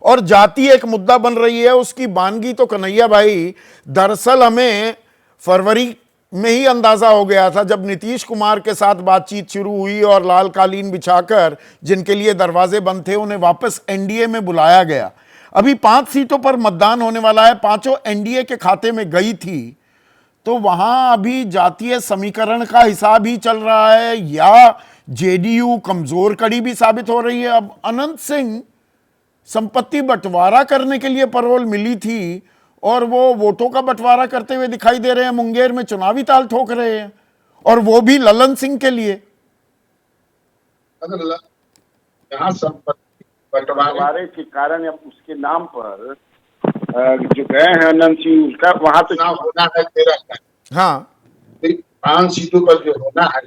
और जाति एक मुद्दा बन रही है, उसकी बानगी तो कन्हैया भाई दरअसल हमें फरवरी में ही अंदाजा हो गया था जब नीतीश कुमार के साथ बातचीत शुरू हुई और लाल कालीन बिछाकर जिनके लिए दरवाजे बंद थे उन्हें वापस एनडीए में बुलाया गया। अभी 5 सीटों पर मतदान होने वाला है, 5 एनडीए के खाते में गई थी, तो वहां अभी जातीय समीकरण का हिसाब ही चल रहा है या जेडीयू कमजोर कड़ी भी साबित हो रही है। अब अनंत सिंह संपत्ति बंटवारा करने के लिए पैरोल मिली थी और वो वोटों का बंटवारा करते हुए दिखाई दे रहे हैं, मुंगेर में चुनावी ताल ठोक रहे हैं, और वो भी ललन सिंह के लिए। यहाँ संपत्ति बंटवारे के कारण या उसके नाम पर जो गए हैं अनंत सिंह, उसका वहां तो चुनाव होना है 13 का। हाँ, 5 सीटों पर जो होना है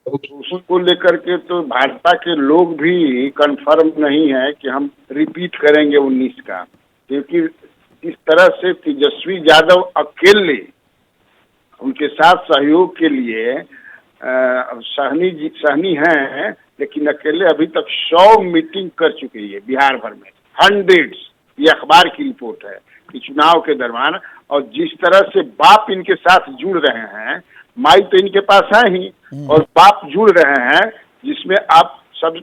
तो उसको लेकर के तो भाजपा के लोग भी कंफर्म नहीं है कि हम रिपीट करेंगे 19 का, क्योंकि इस तरह से तेजस्वी यादव अकेले उनके साथ सहयोग के लिए सहनी हैं, लेकिन अकेले अभी तक 100 मीटिंग कर चुकी है बिहार भर में, 100। ये अखबार की रिपोर्ट है कि चुनाव के दौरान, और जिस तरह से बाप इनके साथ जुड़ रहे हैं, माई तो इनके पास है ही और बाप जुड़ रहे हैं, जिसमें आप सब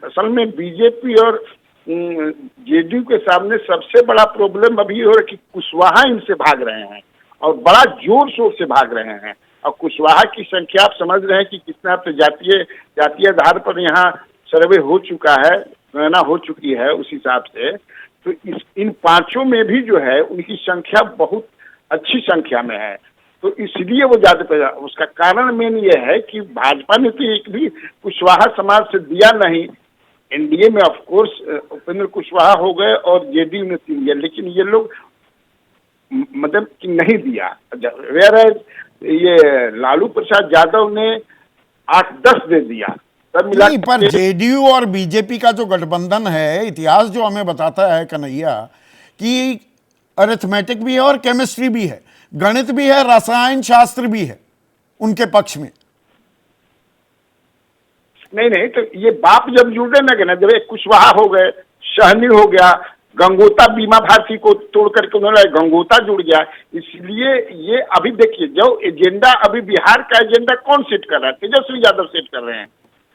असल में बीजेपी और जेडीयू के सामने सबसे बड़ा प्रॉब्लम अभी हो रहा है कि कुशवाहा इनसे भाग रहे हैं और बड़ा जोर शोर से भाग रहे हैं। और कुशवाहा की संख्या आप समझ रहे हैं कि कितना, तो जातीय आधार पर यहाँ सर्वे हो चुका है, गणना हो चुकी है उस हिसाब से। तो इन 5 में भी जो है उनकी संख्या बहुत अच्छी संख्या में है, तो इसलिए वो ज्यादा। उसका कारण मेन ये है कि भाजपा ने तो एक भी कुशवाहा समाज से दिया नहीं। एनडीए में ऑफ कोर्स उपेंद्र कुशवाहा हो गए और जेडीयू ने 3 दिया, लेकिन ये लोग मतलब कि नहीं दिया। ये लालू प्रसाद यादव ने 8-10 दे दिया, तब मिला। नहीं, पर जेडीयू और बीजेपी का जो गठबंधन है, इतिहास जो हमें बताता है कन्हैया कि अरिथमेटिक भी है और केमिस्ट्री भी है, गणित भी है, रसायन शास्त्र भी है उनके पक्ष में। नहीं, तो ये बाप जब जुड़े ना, जब एक कुशवाहा हो गए, सहनी हो गया, गंगोता बीमा भारती को तोड़ करके उन्होंने गंगोता जुड़ गया, इसलिए ये अभी देखिए जो एजेंडा अभी बिहार का एजेंडा कौन सेट कर रहा है? तेजस्वी यादव सेट कर रहे हैं।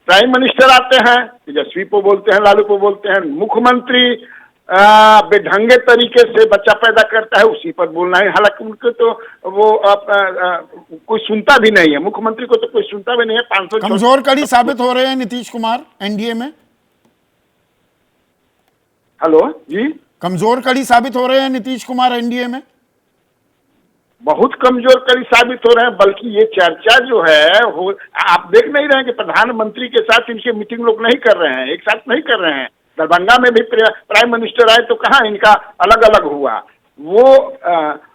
प्राइम मिनिस्टर आते हैं, तेजस्वी को बोलते हैं, लालू को बोलते हैं। मुख्यमंत्री बेढंगे तरीके से बच्चा पैदा करता है, उसी पर बोलना है। हालांकि उनको तो वो कोई सुनता भी नहीं है, मुख्यमंत्री को तो कोई सुनता भी नहीं है। 500 कमजोर कड़ी साबित हो रहे हैं नीतीश कुमार एनडीए में। हेलो जी, कमजोर कड़ी साबित हो रहे हैं नीतीश कुमार एनडीए में। बहुत कमजोर कड़ी साबित हो रहे हैं, बल्कि ये चर्चा जो है आप देख नहीं रहे हैं कि प्रधानमंत्री के साथ इनके मीटिंग लोग नहीं कर रहे हैं, एक साथ नहीं कर रहे हैं। दरभंगा में भी प्राइम मिनिस्टर आए तो कहाँ इनका अलग अलग हुआ वो।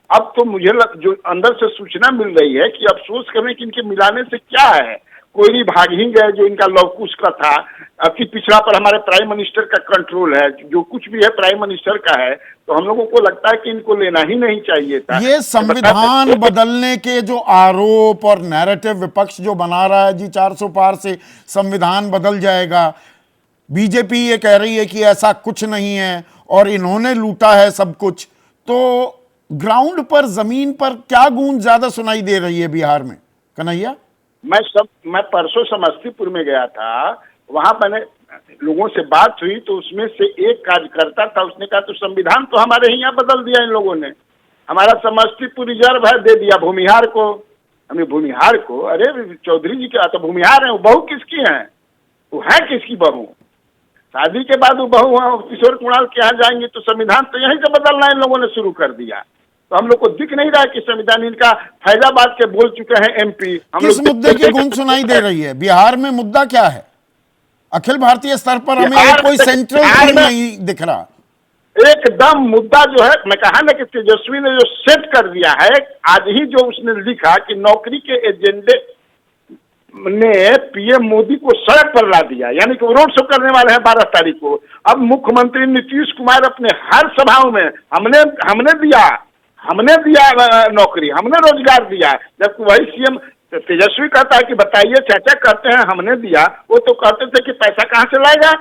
अब तो मुझे जो अंदर से सूचना मिल रही है कि अफसोस करें कि इनके मिलाने से क्या है, कोई नहीं भाग ही गए जो इनका लवकुश का था। अति पिछड़ा पर हमारे प्राइम मिनिस्टर का कंट्रोल है, जो कुछ भी है प्राइम मिनिस्टर का है, तो हम लोगों को लगता है कि इनको लेना ही नहीं चाहिए था। ये संविधान बदलने के जो आरोप और नैरेटिव विपक्ष जो बना रहा है जी, 400 पार से संविधान बदल जाएगा, बीजेपी ये कह रही है कि ऐसा कुछ नहीं है और इन्होंने लूटा है सब कुछ, तो ग्राउंड पर, जमीन पर क्या गूंज ज्यादा सुनाई दे रही है बिहार में कन्हैया? मैं परसों समस्तीपुर में गया था, वहां मैंने लोगों से बात हुई तो उसमें से एक कार्यकर्ता था, उसने कहा तो संविधान तो हमारे यहाँ बदल दिया इन लोगों ने, हमारा समस्तीपुर रिजर्व है दे दिया भूमिहार को। हमें भूमिहार को, अरे चौधरी जी क्या तो भूमिहार है, वो बहू किसकी है? वो है किसकी बहू? शादी के बाद वो बहू किशोर कुणाल के यहाँ जाएंगे तो संविधान तो यहीं से बदलना इन लोगों ने शुरू कर दिया। तो हम लोग को दिख नहीं रहा कि संविधान इनका फैजाबाद के बोल चुके हैं एमपी। किस मुद्दे की गूंज सुनाई दे रही है बिहार में? मुद्दा क्या है? अखिल भारतीय स्तर पर हमें कोई सेंट्रल थीम नहीं दिख रहा। एकदम मुद्दा जो है, मैं कहा ना कि तेजस्वी ने जो सेट कर दिया है, आज ही जो उसने लिखा कि नौकरी के एजेंडे ने पीएम मोदी को सड़क पर ला दिया, यानी कि वो रोड शो करने वाले हैं 12 तारीख को। अब मुख्यमंत्री नीतीश कुमार अपने हर सभाओं में हमने दिया नौकरी, हमने रोजगार दिया, जबकि वही सीएम तेजस्वी कहता है कि बताइए चाचा, कहते हैं हमने दिया, वो तो कहते थे कि पैसा कहाँ से लाएगा,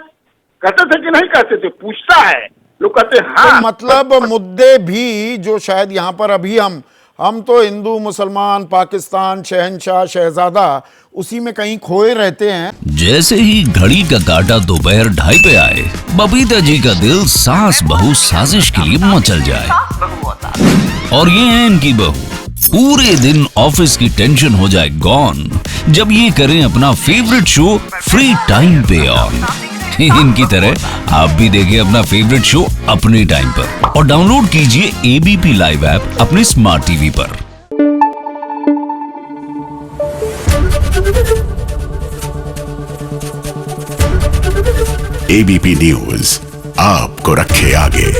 कहते थे कि नहीं कहते थे, पूछता है लोग कहते हैं हाँ, तो मतलब मुद्दे भी जो शायद यहाँ पर अभी हम तो हिंदू मुसलमान पाकिस्तान शहंशाह शहजादा उसी में कहीं खोए रहते हैं। जैसे ही घड़ी का काटा दोपहर 2:30 पे आए, बबीता जी का दिल सास बहू साजिश के लिए मचल जाए। और ये है इनकी बहू, पूरे दिन ऑफिस की टेंशन हो जाए गॉन जब ये करें अपना फेवरेट शो फ्री टाइम पे ऑन। इनकी तरह आप भी देखिए अपना फेवरेट शो अपने टाइम पर और डाउनलोड कीजिए एबीपी लाइव ऐप अपने स्मार्ट टीवी पर। एबीपी न्यूज आपको रखे आगे।